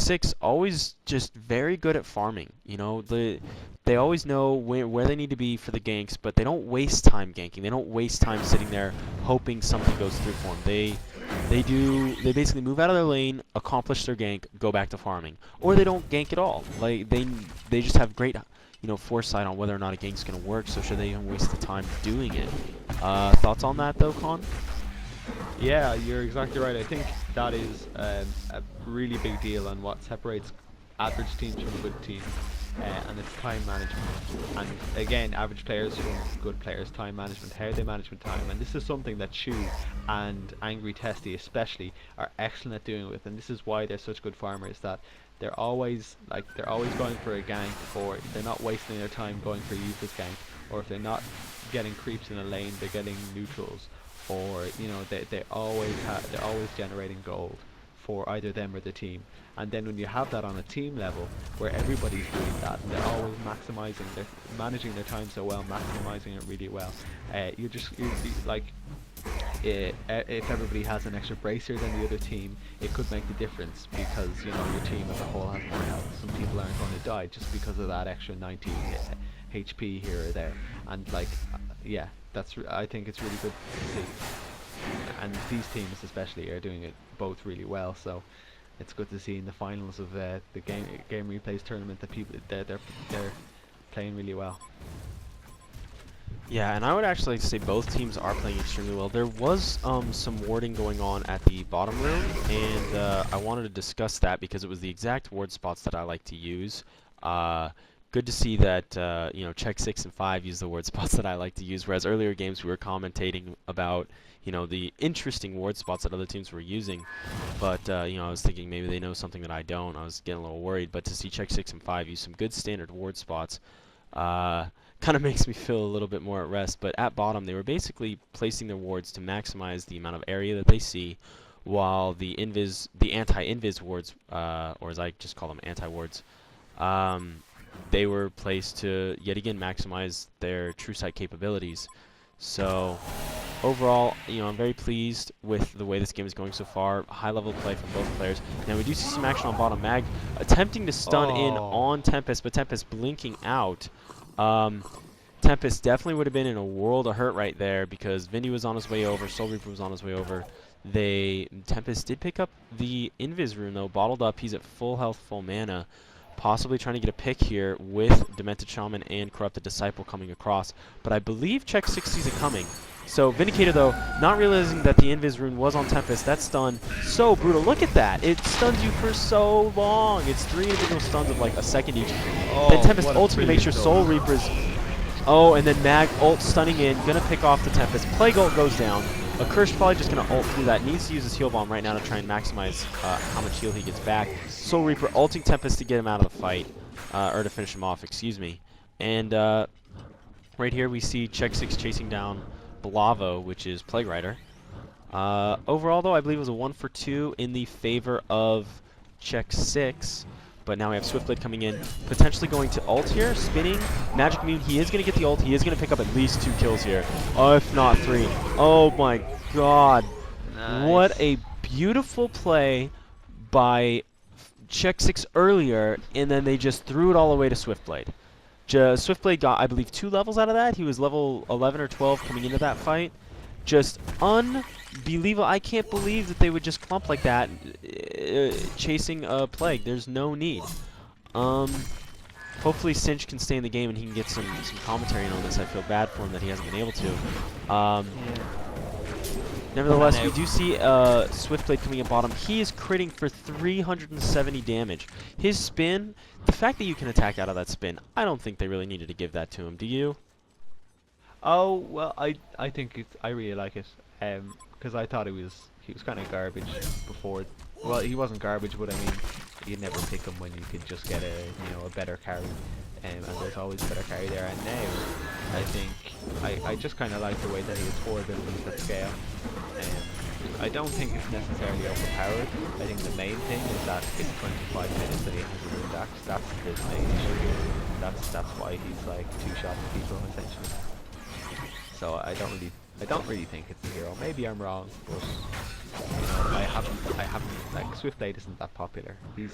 Czech6 always just very good at farming. You know, they always know where they need to be for the ganks, but they don't waste time ganking. They don't waste time sitting there hoping something goes through for them. They basically move out of their lane, accomplish their gank, go back to farming, or they don't gank at all. Like they just have great, you know, foresight on whether or not a gank's gonna work. So should they even waste the time doing it? Thoughts on that though, Con? Yeah, you're exactly right. I think that is a really big deal on what separates average teams from good teams, and it's time management. And again, average players from good players, time management, how they manage with time. And this is something that Shu and Angry Testy especially are excellent at doing with, and this is why they're such good farmers, that they're always going for a gank, or they're not wasting their time going for a useless gank, or if they're not getting creeps in a lane, they're getting neutrals, or you know, they're always generating gold for either them or the team. And then when you have that on a team level where everybody's doing that and they're always they're managing their time so well, maximizing it really well, you like, if everybody has an extra bracer than the other team, it could make the difference, because you know your team as a whole has more health. Some people aren't going to die just because of that extra 90 HP here or there, and like, yeah, I think it's really good to see. And these teams especially are doing it both really well, so it's good to see in the finals of the game replays tournament that they're playing really well. Yeah, and I would actually like to say both teams are playing extremely well. There was some warding going on at the bottom room, and I wanted to discuss that because it was the exact ward spots that I like to use. Good to see that you know, Czech6 and 5 use the ward spots that I like to use, whereas earlier games we were commentating about, you know, the interesting ward spots that other teams were using. But you know, I was thinking maybe they know something that I don't. I was getting a little worried, but to see Czech6 and 5 use some good standard ward spots kind of makes me feel a little bit more at rest. But at bottom, they were basically placing their wards to maximize the amount of area that they see, while the anti-invis wards, or as I just call them, anti-wards, they were placed to yet again maximize their true sight capabilities. So overall, you know, I'm very pleased with the way this game is going so far. High level play from both players. Now we do see some action on bottom. Mag attempting to stun in on Tempest, but Tempest blinking out. Tempest definitely would have been in a world of hurt right there, because Vindy was on his way over, Soul Reaper was on his way over. Tempest did pick up the Invis rune though, bottled up. He's at full health, full mana. Possibly trying to get a pick here with Demented Shaman and Corrupted Disciple coming across. But I believe Czech6 sees it coming. So Vindicator, though, not realizing that the Invis rune was on Tempest. That stun, so brutal. Look at that. It stuns you for so long. It's 3 individual stuns of like a second each. Then Tempest ultimately makes your Soul Reapers. Oh, and then Mag ult stunning in. Gonna pick off the Tempest. Plague ult goes down. Accursed probably just going to ult through that. Needs to use his heal bomb right now to try and maximize how much heal he gets back. Soul Reaper ulting Tempest to get him out of the fight. Or to finish him off, excuse me. And right here we see Czech6 chasing down Blavo, which is Plague Rider. Overall, though, I believe it was a 1 for 2 in the favor of Czech6. But now we have Swiftblade coming in, potentially going to ult here, spinning. Magic Immune, he is going to get the ult. He is going to pick up at least 2 kills here, if not 3. Oh my god. Nice. What a beautiful play by Czech6 earlier, and then they just threw it all away to Swiftblade. Swiftblade got, I believe, 2 levels out of that. He was level 11 or 12 coming into that fight. Just unbelievable. I can't believe that they would just clump like that, chasing a Plague. There's no need. Hopefully Sinch can stay in the game and he can get some commentary on this. I feel bad for him that he hasn't been able to. Nevertheless, we do see Swiftblade coming at bottom. He is critting for 370 damage. His spin, the fact that you can attack out of that spin, I don't think they really needed to give that to him. Do you? Oh well, I think I really like it, because I thought he was kind of garbage before. Well, he wasn't garbage, but I mean, you'd never pick him when you could just get a better carry, and there's always a better carry there. And now, I think I just kind of like the way that he has 4 abilities at scale. I don't think it's necessarily overpowered. I think the main thing is that it's 25 minutes that he has a rune dax. That's the main issue here. That's why he's like 2 shots people essentially. So I don't really think it's a hero. Maybe I'm wrong, but you know, I haven't like Swiftblade isn't that popular. He's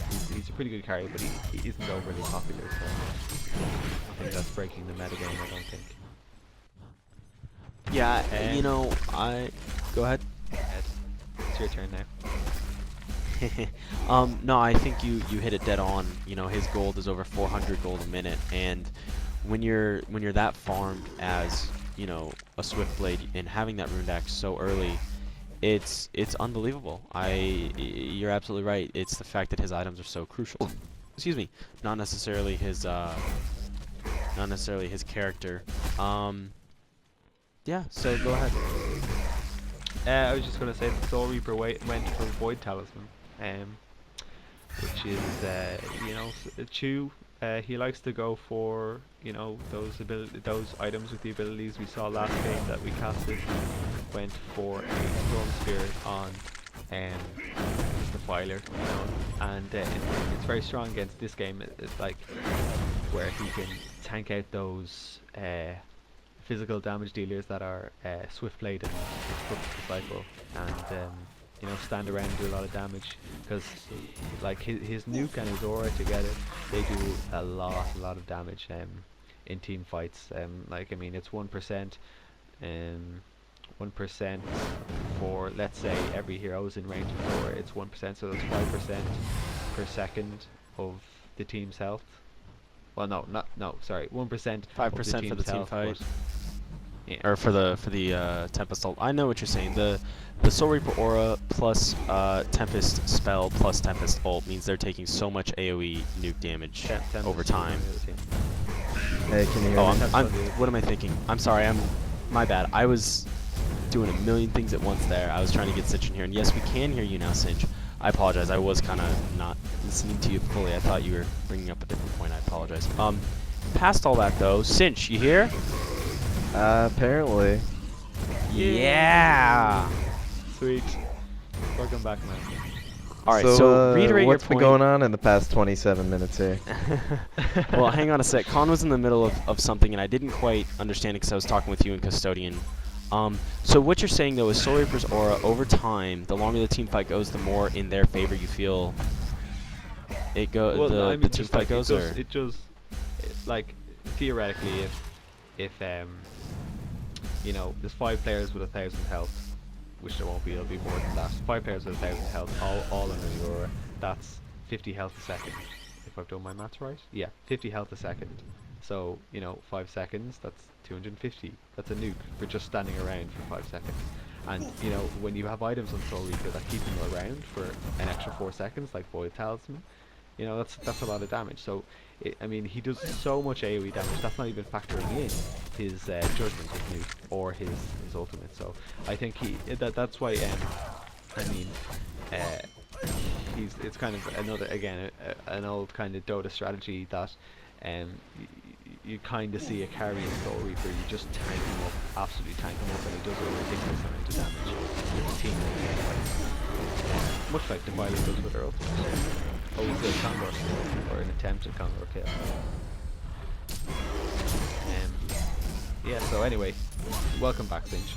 a pretty good carry, but he isn't overly popular. So I think that's breaking the metagame. I don't think. Yeah, you know, go ahead. Ed, it's your turn now. No, I think you hit it dead on. You know, his gold is over 400 gold a minute, and when you're that farmed as, you know, a Swiftblade and having that rune axe so early, it's unbelievable. You're absolutely right. It's the fact that his items are so crucial. Excuse me, not necessarily his character. Yeah, so go ahead. I was just gonna say the Soul Reaper went for Void Talisman, which is you know, Chu. He likes to go for, you know, those items with the abilities. We saw last game that we casted went for a Storm Spirit on the Filer, you know, and it's very strong against this game. It's like where he can tank out those physical damage dealers that are Swiftblade and Disciple, and you know, stand around and do a lot of damage, because like his nuke and his aura together, they do a lot of damage in team fights. Like, I mean, it's 1%, 1% for, let's say, every hero is in range of his aura. It's 1%, so that's 5% per second of the team's health. Well, no, sorry, 1%. 5% for the team fight. Yeah. Or for the Tempest ult. I know what you're saying. The Soul Reaper aura plus Tempest spell plus Tempest ult means they're taking so much AoE nuke damage over time. Hey, can you hear me? What am I thinking? I'm sorry. My bad. I was doing a million things at once there. I was trying to get Sinch in here, and yes, we can hear you now, Sinch. I apologize. I was kind of not listening to you fully. I thought you were bringing up a different point. I apologize. Past all that though, Sinch, you here? Apparently. Yeah. Sweet. Welcome back, man. All right, so reiterate your point. What's been going on in the past 27 minutes here? Well, hang on a sec. Con was in the middle of something, and I didn't quite understand it because I was talking with you and Custodian. So what you're saying, though, is Soul Reaper's aura, over time, the longer the team fight goes, the more in their favor you feel it goes. Well, the team fight goes, or it just like, theoretically, if you know, there's 5 players with 1,000 health, which there won't be, it'll be more than that. 5 players with 1,000 health, all under the aura. That's 50 health a second, if I've done my maths right. Yeah, 50 health a second. So, you know, 5 seconds, that's 250. That's a nuke for just standing around for 5 seconds. And, you know, when you have items on Soul Reaper that keep them around for an extra 4 seconds, like Void Talisman, you know, that's a lot of damage. So, I mean, he does so much AoE damage, that's not even factoring in his Judgment with nuke or his ultimate. So, I think that's why, I mean, it's kind of another, again, an old kind of Dota strategy that you kind of see a carry in Soul Reaper. You just tank him up, absolutely tank him up, and he does a ridiculous amount of damage with the team. Much like Defiler does with her ultimate. Always a combo or an attempt at combo kill. Yeah, so anyway, welcome back, Sinch.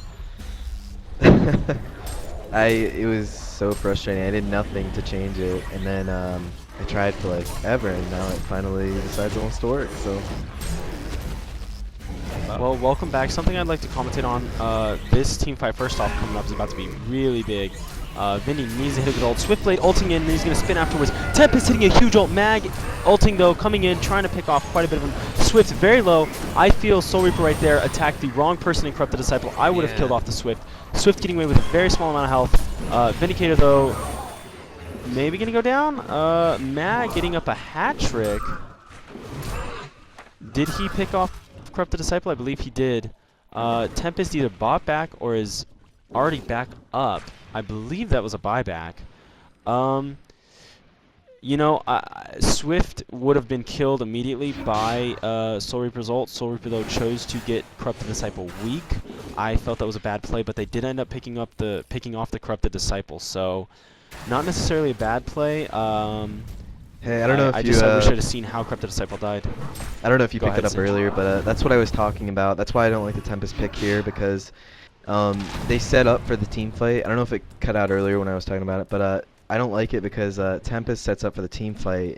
It was so frustrating. I did nothing to change it, and then I tried for like ever, and now it finally decides it wants to work. So. Well, welcome back. Something I'd like to commentate on. This team fight, first off, coming up is about to be really big. Vinny needs to hit a good ult. Swiftblade ulting in, and he's going to spin afterwards. Tempest hitting a huge ult. Mag ulting, though, coming in, trying to pick off quite a bit of him. Swift very low. I feel Soul Reaper right there attacked the wrong person and Corrupted Disciple. I would have killed off the Swift. Swift getting away with a very small amount of health. Vindicator, though, maybe going to go down. Mag getting up a hat trick. Did he pick off Corrupted Disciple? I believe he did. Tempest either bought back or is already back up. I believe that was a buyback. You know, Swift would have been killed immediately by Soul Reaper's ult. Soul Reaper, though, chose to get Corrupted Disciple weak. I felt that was a bad play, but they did end up picking off the Corrupted Disciple. So, not necessarily a bad play. Hey, I don't know if I you wish I had seen how Corrupted Disciple died. I don't know if you Go picked it ahead, up Sinch. earlier, but that's what I was talking about. That's why I don't like the Tempest pick here, because they set up for the team fight. I don't know if it cut out earlier when I was talking about it, but I don't like it because Tempest sets up for the team fight,